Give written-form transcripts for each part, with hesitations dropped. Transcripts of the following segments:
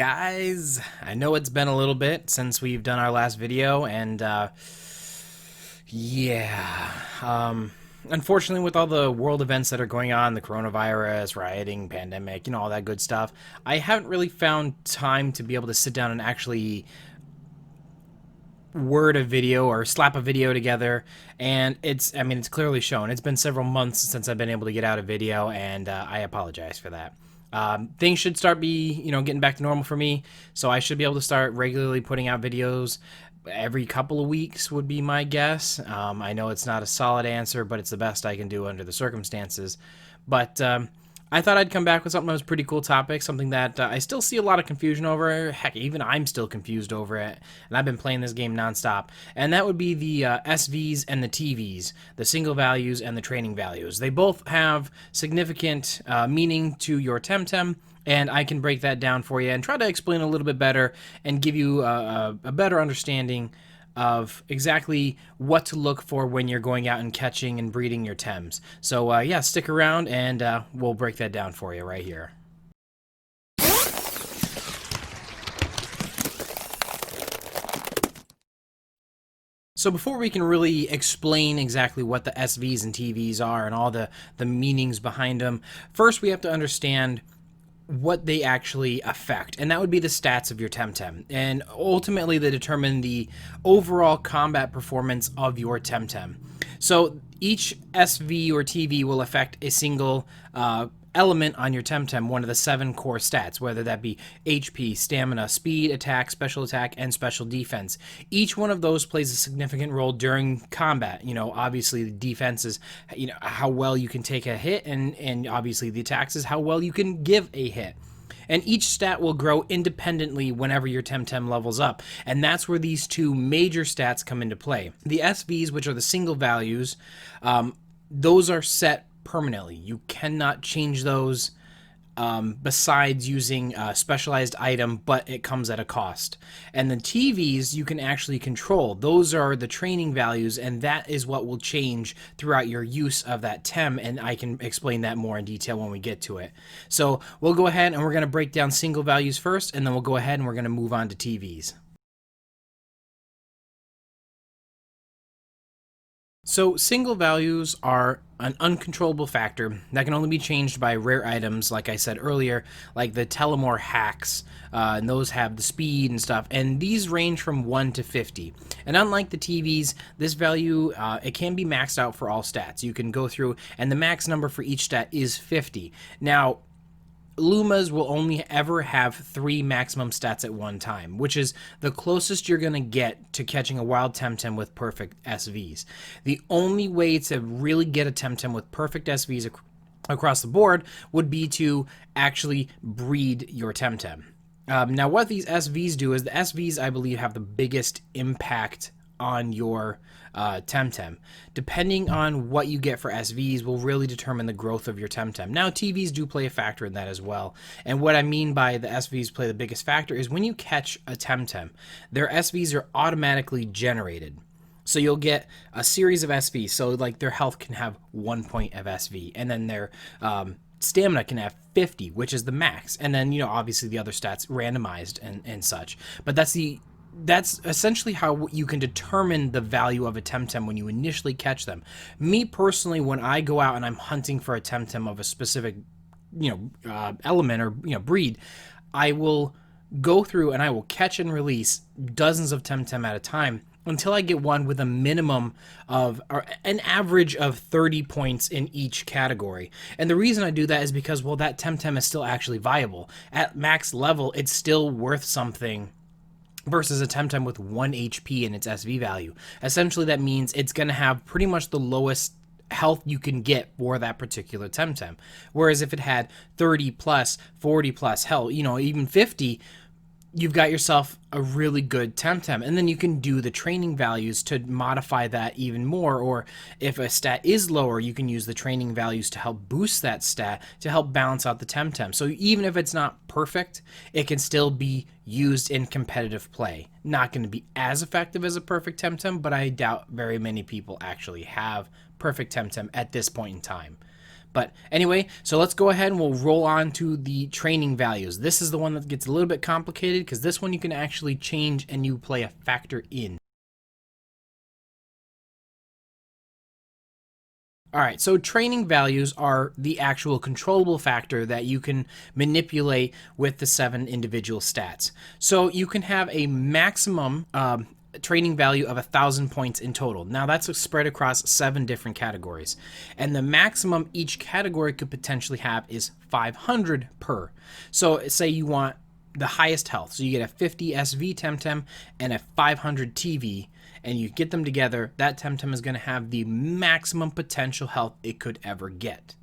guys? I know it's been a little bit since we've done our last video, and yeah, unfortunately, with all the world events that are going on, the coronavirus, rioting, pandemic, all that good stuff, I haven't really found time to be able to sit down and actually word a video or slap a video together. And it's clearly shown. It's been several months since I've been able to get out a video, and I apologize for that. Things should start getting back to normal for me, so I should be able to start regularly putting out videos every couple of weeks would be my guess. I know it's not a solid answer, but it's the best I can do under the circumstances. But I thought I'd come back with something that was a pretty cool topic, something that I still see a lot of confusion over. Heck, even I'm still confused over it, and I've been playing this game nonstop. And that would be the SVs and the TVs, the single values and the training values. They both have significant meaning to your Temtem, and I can break that down for you and try to explain a little bit better and give you a better understanding of exactly what to look for when you're going out and catching and breeding your Tems. So yeah, stick around and we'll break that down for you right here. So before we can really explain exactly what the SVs and TVs are and all the meanings behind them, first we have to understand what they actually affect, and that would be the stats of your Temtem, and ultimately they determine the overall combat performance of your Temtem. So each SV or TV will affect a single element on your Temtem, one of the 7 core stats, whether that be HP, stamina, speed, attack, and special defense. Each one of those plays a significant role during combat. Obviously the defense is, how well you can take a hit, and obviously the attacks is how well you can give a hit. And each stat will grow independently whenever your Temtem levels up. And that's where these two major stats come into play. The SVs, which are the single values, those are set permanently. You cannot change those besides using a specialized item, but it comes at a cost. And the TVs you can actually control. Those are the training values, and that is what will change throughout your use of that Tem, and I can explain that more in detail when we get to it. So we'll go ahead and we're going to break down single values first, and then we'll go ahead and we're going to move on to TVs. So single values are an uncontrollable factor that can only be changed by rare items, like I said earlier, like the Telemore hacks, and those have the speed and stuff, and these range from 1 to 50. And unlike the TVs, this value, it can be maxed out for all stats. You can go through, and the max number for each stat is 50. Now, Lumas will only ever have 3 maximum stats at one time, which is the closest you're going to get to catching a wild Temtem with perfect SVs. The only way to really get a Temtem with perfect SVs across the board would be to actually breed your Temtem. Now, what these SVs do is the SVs, I believe, have the biggest impact on your Temtem. Depending on what you get for SVs will really determine the growth of your Temtem. Now, TVs do play a factor in that as well. And what I mean by the SVs play the biggest factor is when you catch a Temtem, their SVs are automatically generated. So you'll get a series of SVs. So like their health can have 1 point of SV, and then their stamina can have 50, which is the max. And then, obviously the other stats randomized and such. But that's essentially how you can determine the value of a Temtem when you initially catch them. Me personally, when I go out and I'm hunting for a Temtem of a specific, element or breed, I will go through and I will catch and release dozens of Temtem at a time until I get one with a minimum of, or an average of 30 points in each category. And the reason I do that is because, well, that Temtem is still actually viable. At max level, it's still worth something versus a Temtem with 1 HP in its SV value. Essentially, that means it's going to have pretty much the lowest health you can get for that particular Temtem. Whereas if it had 30 plus, 40 plus, hell, even 50, you've got yourself a really good Temtem. And then you can do the training values to modify that even more. Or if a stat is lower, you can use the training values to help boost that stat to help balance out the Temtem. So even if it's not perfect, it can still be used in competitive play. Not going to be as effective as a perfect Temtem, but I doubt very many people actually have perfect Temtem at this point in time. But anyway, so let's go ahead and we'll roll on to the training values. This is the one that gets a little bit complicated because this one you can actually change and you play a factor in. All right, so training values are the actual controllable factor that you can manipulate with the 7 individual stats. So you can have a maximum training value of 1,000 points in total. Now that's spread across 7 different categories. And the maximum each category could potentially have is 500 per. So say you want the highest health. So you get a 50 SV Temtem and a 500 TV, and you get them together, that Temtem is going to have the maximum potential health it could ever get.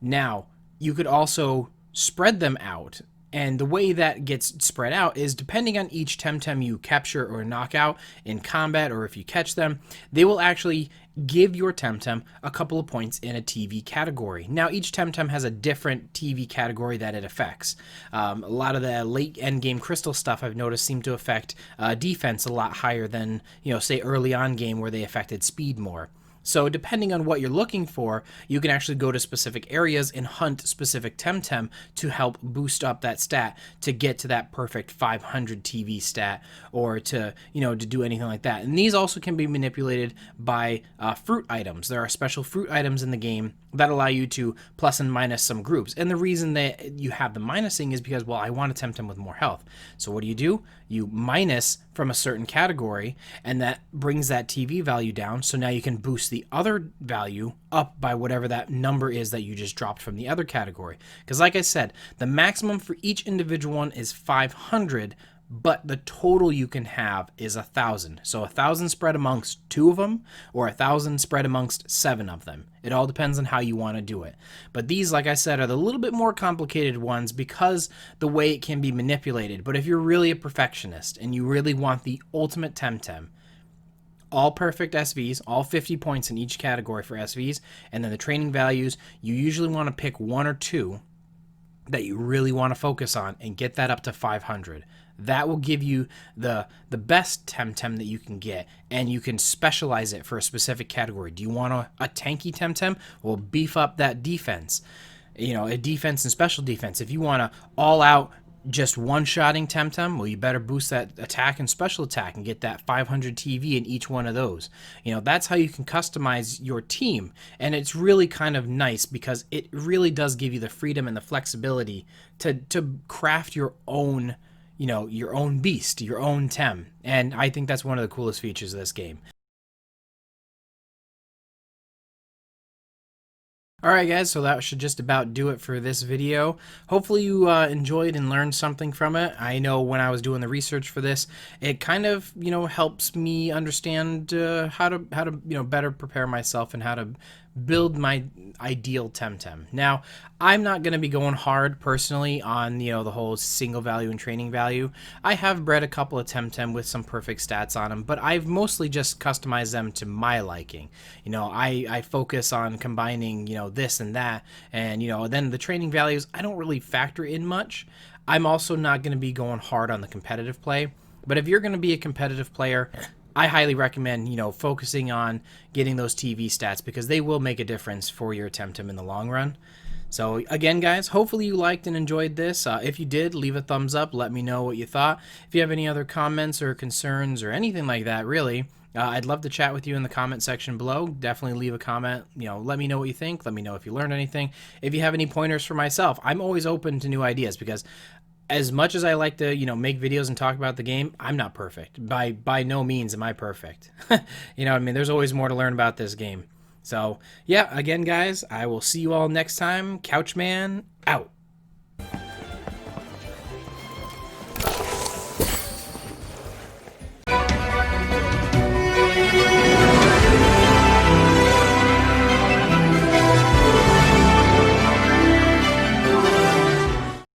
Now, you could also spread them out, and the way that gets spread out is depending on each Temtem you capture or knock out in combat, or if you catch them, they will actually give your Temtem a couple of points in a TV category. Now, each Temtem has a different TV category that it affects. A lot of the late endgame crystal stuff I've noticed seem to affect defense a lot higher than, say early on game where they affected speed more. So depending on what you're looking for, you can actually go to specific areas and hunt specific Temtem to help boost up that stat to get to that perfect 500 TV stat, or to do anything like that. And these also can be manipulated by fruit items. There are special fruit items in the game that allow you to plus and minus some groups. And the reason that you have the minusing is because, well, I want a Temtem with more health. So what do? You minus from a certain category, and that brings that TV value down. So now you can boost the other value up by whatever that number is that you just dropped from the other category. Because like I said, the maximum for each individual one is 500, but the total you can have is 1,000. So 1,000 spread amongst 2 of them, or 1,000 spread amongst 7 of them. It all depends on how you want to do it. But these, like I said, are the little bit more complicated ones because the way it can be manipulated. But if you're really a perfectionist and you really want the ultimate Temtem, all perfect SVs, all 50 points in each category for SVs, and then the training values, you usually want to pick 1 or 2 that you really want to focus on and get that up to 500. That will give you the best Temtem that you can get, and you can specialize it for a specific category. Do you want a tanky Temtem? Well, beef up that defense. A defense and special defense. If you want to all out just one-shotting Temtem, well, you better boost that attack and special attack and get that 500 TV in each one of those. That's how you can customize your team, and it's really kind of nice because it really does give you the freedom and the flexibility to craft your own your own beast, your own Tem. And I think that's one of the coolest features of this game. Alright guys, so that should just about do it for this video. Hopefully you enjoyed and learned something from it. I know when I was doing the research for this, it kind of, helps me understand how to better prepare myself and how to build my ideal Temtem. Now, I'm not going to be going hard personally on, the whole single value and training value. I have bred a couple of Temtem with some perfect stats on them, but I've mostly just customized them to my liking. I focus on combining, this and that, and, then the training values, I don't really factor in much. I'm also not going to be going hard on the competitive play, but if you're going to be a competitive player, I highly recommend, focusing on getting those TV stats because they will make a difference for your Temtem in the long run. So again, guys, hopefully you liked and enjoyed this. If you did, leave a thumbs up. Let me know what you thought. If you have any other comments or concerns or anything like that, really, I'd love to chat with you in the comment section below. Definitely leave a comment. Let me know what you think. Let me know if you learned anything. If you have any pointers for myself, I'm always open to new ideas because as much as I like to, make videos and talk about the game, I'm not perfect. By no means am I perfect. There's always more to learn about this game. So, yeah, again, guys, I will see you all next time. Couchman, out.